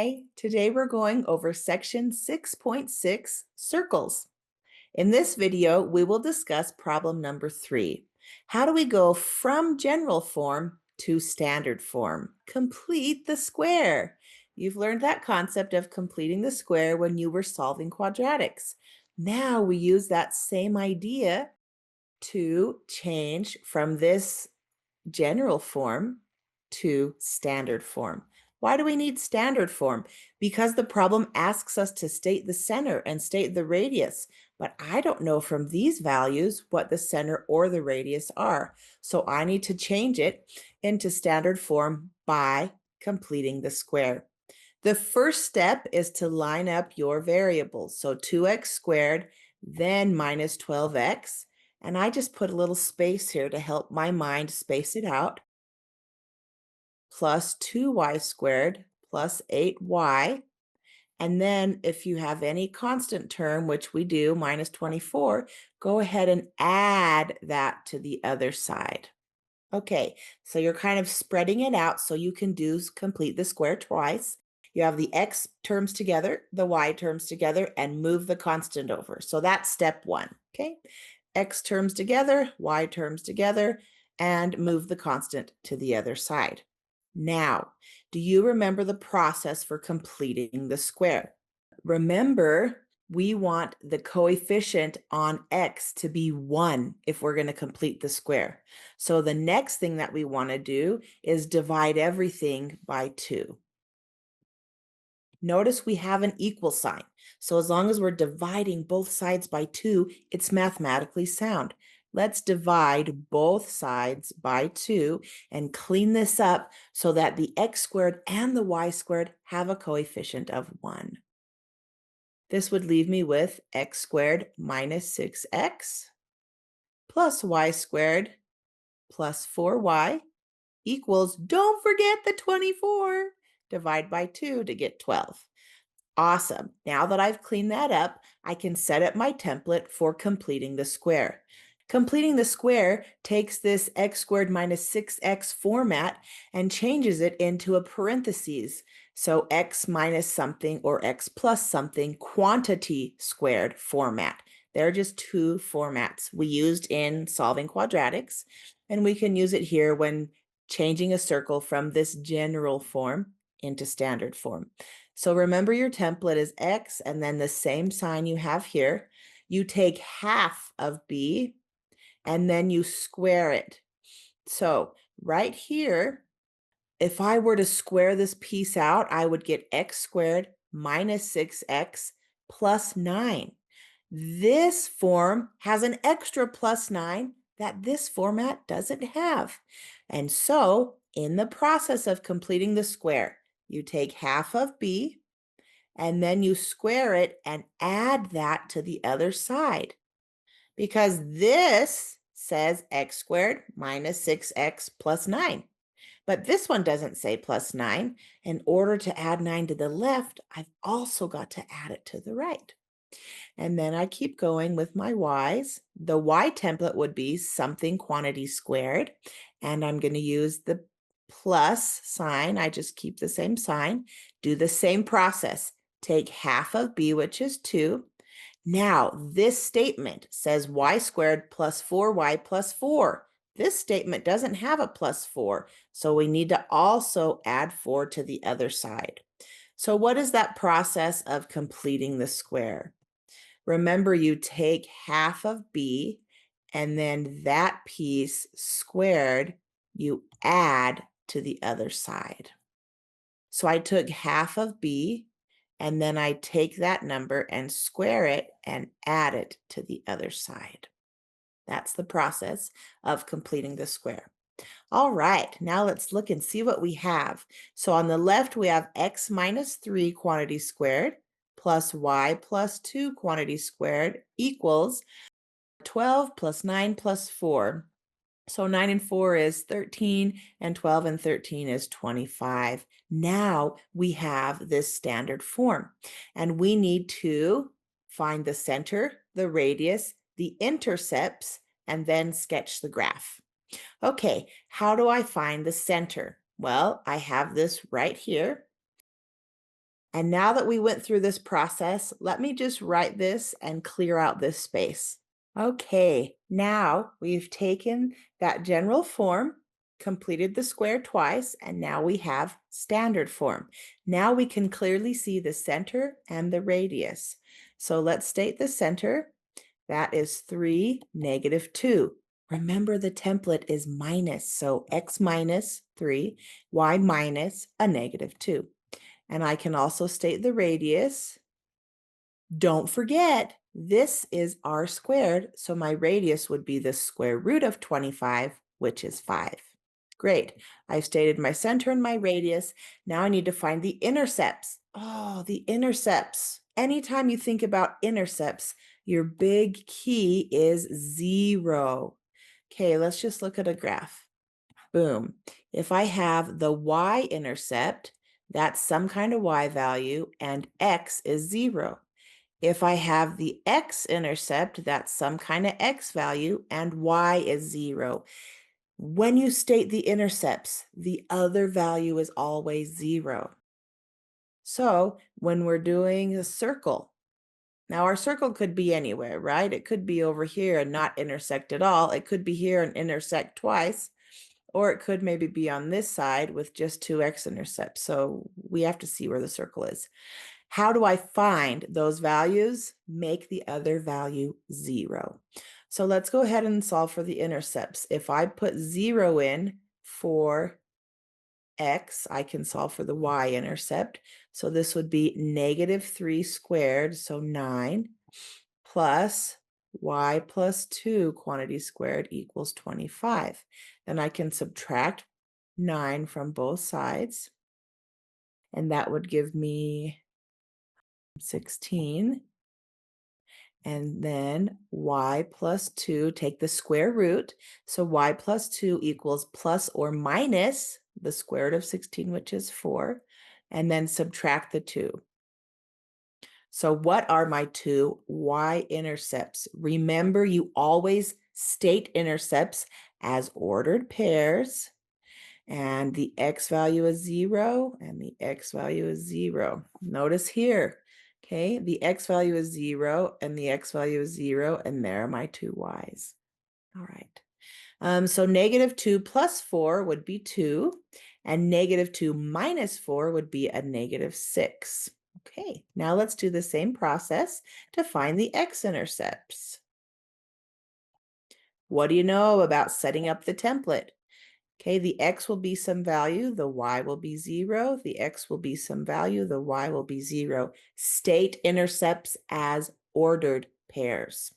Hi, today we're going over section 6.6, circles. In this video, we will discuss problem number 3. How do we go from general form to standard form? Complete the square. You've learned that concept of completing the square when you were solving quadratics. Now we use that same idea to change from this general form to standard form. Why do we need standard form? Because the problem asks us to state the center and state the radius, but I don't know from these values what the center or the radius are. So I need to change it into standard form by completing the square. The first step is to line up your variables. So 2x squared, then minus 12x. And I just put a little space here to help my mind space it out, plus 2y squared plus 8y. And then if you have any constant term, which we do, minus 24, go ahead and add that to the other side. Okay, so you're kind of spreading it out so you can complete the square twice. You have the x terms together, the y terms together, and move the constant over. So that's step 1, okay? X terms together, y terms together, and move the constant to the other side. Now, do you remember the process for completing the square? Remember, we want the coefficient on x to be 1 if we're going to complete the square. So the next thing that we want to do is divide everything by 2. Notice we have an equal sign. So as long as we're dividing both sides by 2, it's mathematically sound. Let's divide both sides by 2 and clean this up so that the x squared and the y squared have a coefficient of 1. This would leave me with x squared minus 6x plus y squared plus 4y equals, don't forget the 24. Divide by 2 to get 12. Awesome. Now that I've cleaned that up, I can set up my template for completing the square. Completing the square takes this x squared minus 6x format and changes it into a parentheses. So x minus something or x plus something quantity squared format. They're just two formats we used in solving quadratics, and we can use it here when changing a circle from this general form into standard form. So remember your template is x and then the same sign you have here. You take half of b and then you square it. So right here, if I were to square this piece out, I would get x squared minus 6x plus 9. This form has an extra plus 9 that this format doesn't have. And so in the process of completing the square, you take half of b and then you square it and add that to the other side, because this says x squared minus 6x plus 9. But this one doesn't say plus 9. In order to add 9 to the left, I've also got to add it to the right. And then I keep going with my y's. The y template would be something quantity squared, and I'm going to use the plus sign. I just keep the same sign. Do the same process. Take half of b, which is 2. Now, this statement says y squared plus 4y plus 4. This statement doesn't have a plus 4, so we need to also add 4 to the other side. So what is that process of completing the square? Remember, you take half of b, and then that piece squared, you add to the other side. So I took half of b, and then I take that number and square it and add it to the other side. That's the process of completing the square. All right, now let's look and see what we have. So on the left, we have x minus 3 quantity squared plus y plus 2 quantity squared equals 12 plus 9 plus 4. So 9 and 4 is 13, and 12 and 13 is 25. Now we have this standard form, and we need to find the center, the radius, the intercepts, and then sketch the graph. Okay, how do I find the center? Well, I have this right here. And now that we went through this process, let me just write this and clear out this space. Okay, now we've taken that general form, completed the square twice, and now we have standard form. Now we can clearly see the center and the radius. So let's state the center. That is 3, -2. Remember the template is minus, so x minus 3, y minus a -2. And I can also state the radius. Don't forget, this is r squared, so my radius would be the square root of 25, which is 5. Great. I've stated my center and my radius. Now I need to find the intercepts. Oh, the intercepts. Anytime you think about intercepts, your big key is 0. Okay, let's just look at a graph. Boom. If I have the y-intercept, that's some kind of y value, and x is 0. If I have the x-intercept, that's some kind of x value, and y is 0. When you state the intercepts, the other value is always 0. So when we're doing a circle, now our circle could be anywhere, right? It could be over here and not intersect at all. It could be here and intersect twice, or it could maybe be on this side with just 2 x-intercepts. So we have to see where the circle is. How do I find those values? Make the other value 0. So let's go ahead and solve for the intercepts. If I put 0 in for x, I can solve for the y-intercept. So this would be -3 squared, so 9, plus y plus 2 quantity squared equals 25. Then I can subtract 9 from both sides, and that would give me 16. And then y plus 2, take the square root. So y plus 2 equals plus or minus the square root of 16, which is 4, and then subtract the 2. So what are my two y-intercepts? Remember, you always state intercepts as ordered pairs, and the x value is 0, and the x value is 0. Notice here, okay, the x value is 0, and the x value is 0, and there are my two y's. All right. So -2 plus 4 would be 2, and -2 minus 4 would be a -6. Okay, now let's do the same process to find the x-intercepts. What do you know about setting up the template? Okay, the x will be some value, the y will be 0, the x will be some value, the y will be 0. State intercepts as ordered pairs.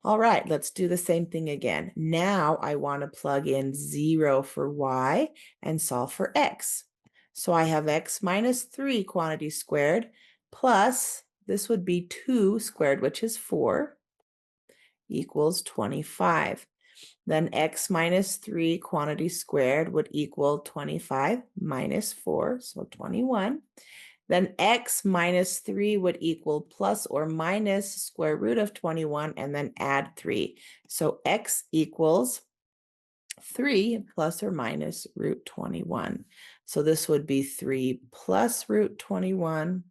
All right, let's do the same thing again. Now I want to plug in 0 for y and solve for x. So I have x minus 3 quantity squared plus, this would be 2 squared, which is 4, equals 25. Then x minus 3 quantity squared would equal 25 minus 4, so 21. Then x minus 3 would equal plus or minus square root of 21, and then add 3. So x equals 3 plus or minus root 21. So this would be 3 plus root 21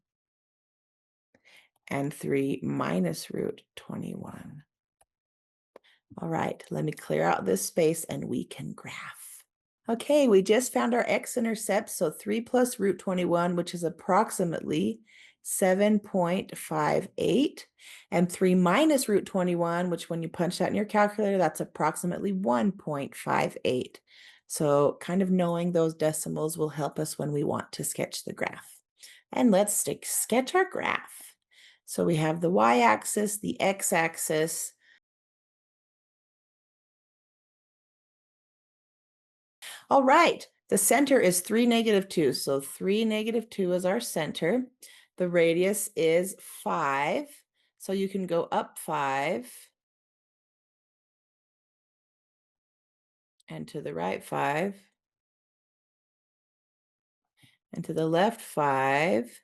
and 3 minus root 21. All right, let me clear out this space and we can graph. Okay, we just found our x-intercept, so 3 plus root 21, which is approximately 7.58, and 3 minus root 21, which when you punch that in your calculator, that's approximately 1.58. So kind of knowing those decimals will help us when we want to sketch the graph. And let's sketch our graph. So we have the y-axis, the x-axis. All right, the center is 3, -2. So 3, -2 is our center. The radius is 5. So you can go up 5 and to the right 5 and to the left 5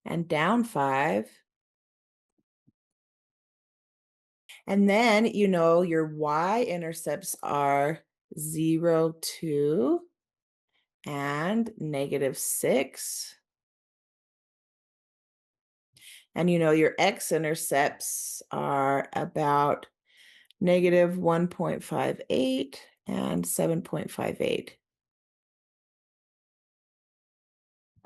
and down 5. And then, you know, your y-intercepts are 0, 2 and -6. And you know your x-intercepts are about negative 1.58 and 7.58.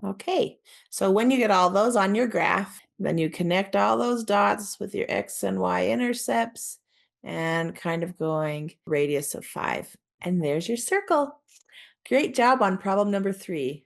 Okay, so when you get all those on your graph, then you connect all those dots with your x and y intercepts and kind of going radius of 5. And there's your circle. Great job on problem number 3.